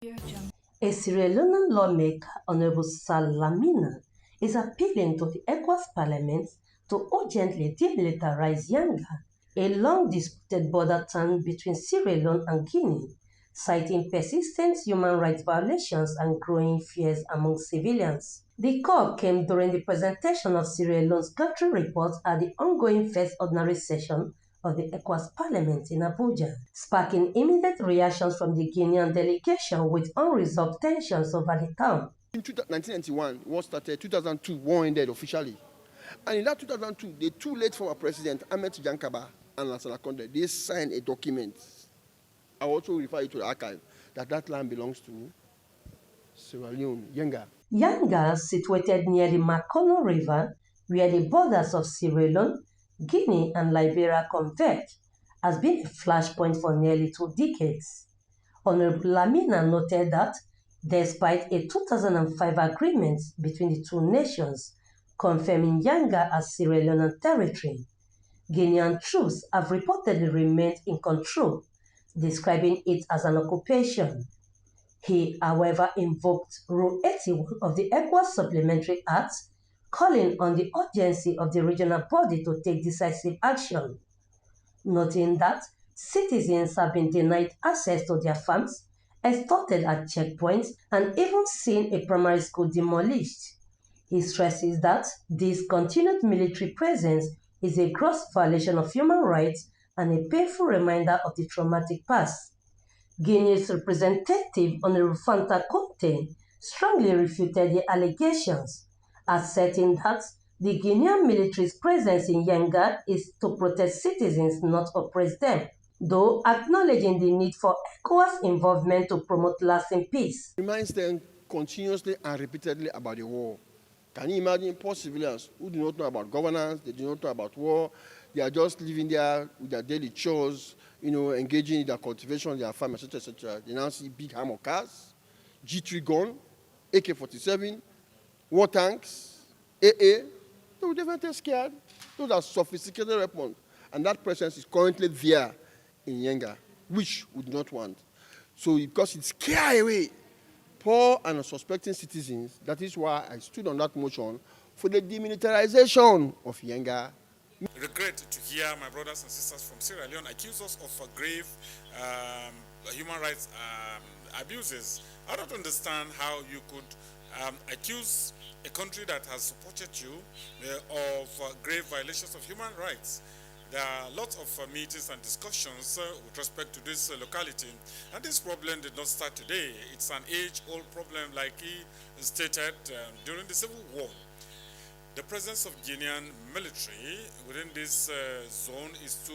A Sierra Leonean lawmaker, Honorable Saa Lamina, is appealing to the ECOWAS Parliament to urgently demilitarize Yenga, a long-disputed border town between Sierra Leone and Guinea, citing persistent human rights violations and growing fears among civilians. The call came during the presentation of Sierra Leone's country report at the ongoing first ordinary session of the ECOWAS Parliament in Abuja, sparking immediate reactions from the Guinean delegation with unresolved tensions over the town. In 1991, war started. 2002, war ended officially. And in that 2002, the two late former president, Ahmed Jankaba and Lansana Conde, they signed a document. I also refer you to the archive, that land belongs to Sierra Leone, Yenga. Yenga, situated near the Makono River, where the borders of Sierra Leone, Guinea and Liberia converge, has been a flashpoint for nearly 2 decades. Honorable Lamina noted that, despite a 2005 agreement between the two nations confirming Yenga as Sierra Leonean territory, Guinean troops have reportedly remained in control, describing it as an occupation. He, however, invoked Rule 81 of the ECOWAS Supplementary Act, calling on the urgency of the regional body to take decisive action, noting that citizens have been denied access to their farms, extorted at checkpoints, and even seen a primary school demolished. He stresses that this continued military presence is a gross violation of human rights and a painful reminder of the traumatic past. Guinea's representative, Honorable Fanta Conte, strongly refuted the allegations, asserting that the Guinean military's presence in Yenga is to protect citizens, not oppress them, though acknowledging the need for ECOWAS involvement to promote lasting peace. Reminds them continuously and repeatedly about the war. Can you imagine poor civilians who do not know about governance, they do not know about war, they are just living there with their daily chores, engaging in their cultivation, their farm, etc., etc. They now see big armored cars, G3 gun, AK-47, war tanks, AA. They will definitely scared. Those are sophisticated weapons. And that presence is currently there in Yenga, which we do not want. So because it scares away poor and unsuspecting citizens, that is why I stood on that motion for the demilitarization of Yenga. Regret to hear my brothers and sisters from Sierra Leone accuse us of grave human rights abuses. I don't understand how you could accuse a country that has supported you of grave violations of human rights. There are lots of meetings and discussions with respect to this locality, and this problem did not start today. It's an age-old problem, like he stated during the Civil War. The presence of Guinean military within this zone is to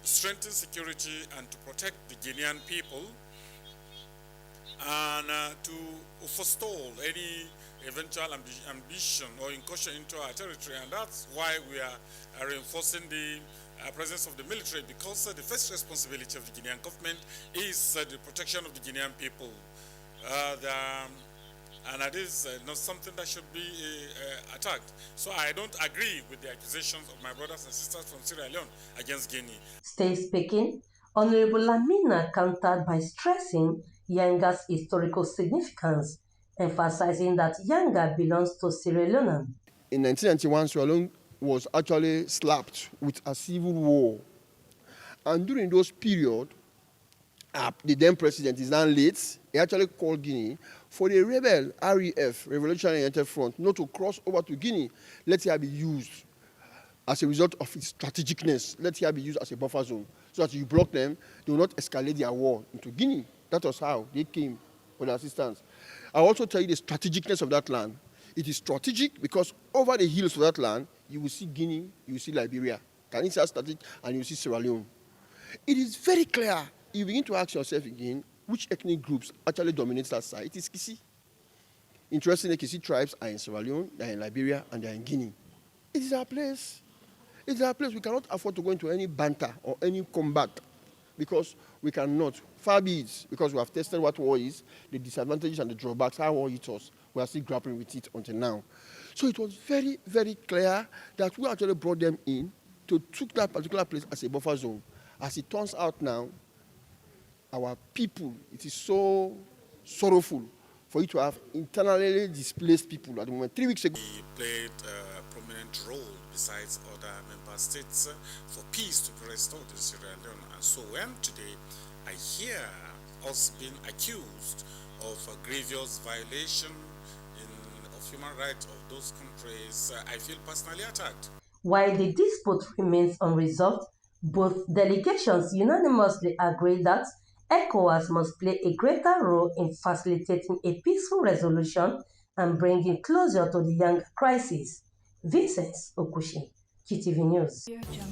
strengthen security and to protect the Guinean people and to forestall any eventual ambition or incursion into our territory, and that's why we are reinforcing the presence of the military, because the first responsibility of the Guinean government is the protection of the Guinean people. And that is not something that should be attacked. So I don't agree with the accusations of my brothers and sisters from Sierra Leone against Guinea. Stay speaking, Honorable Lamina countered by stressing Yenga's historical significance, emphasizing that Yenga belongs to Sierra Leone. In 1991, Sierra Leone was actually slapped with a civil war. And during those periods, the then president is now late. He actually called Guinea for the rebel REF, Revolutionary United Front, not to cross over to Guinea. Let it be used as a result of its strategicness. Let it be used as a buffer zone, so that you block them, they will not escalate their war into Guinea. That was how they came for the assistance. I'll also tell you the strategicness of that land. It is strategic because over the hills of that land, you will see Guinea, you will see Liberia. Can you see strategic? And you will see Sierra Leone. It is very clear. You begin to ask yourself again, which ethnic groups actually dominate that side? It is Kisi. Interestingly, Kisi tribes are in Sierra Leone, they are in Liberia, and they are in Guinea. It is our place. It is our place. We cannot afford to go into any banter or any combat because we cannot. Far be it, because we have tested what war is, the disadvantages and the drawbacks, how war hits us. We are still grappling with it until now. So it was very, very clear that we actually brought them in to took that particular place as a buffer zone. As it turns out now, our people, it is so sorrowful for you to have internally displaced people at the moment. 3 weeks ago, He played a prominent role besides other member states for peace to be restored in Sierra Leone. And so when today I hear us being accused of a grievous violation of human rights of those countries, I feel personally attacked. While the dispute remains unresolved, both delegations unanimously agree that ECOWAS must play a greater role in facilitating a peaceful resolution and bringing closure to the Yenga crisis. Vincent Okushi, QTV News.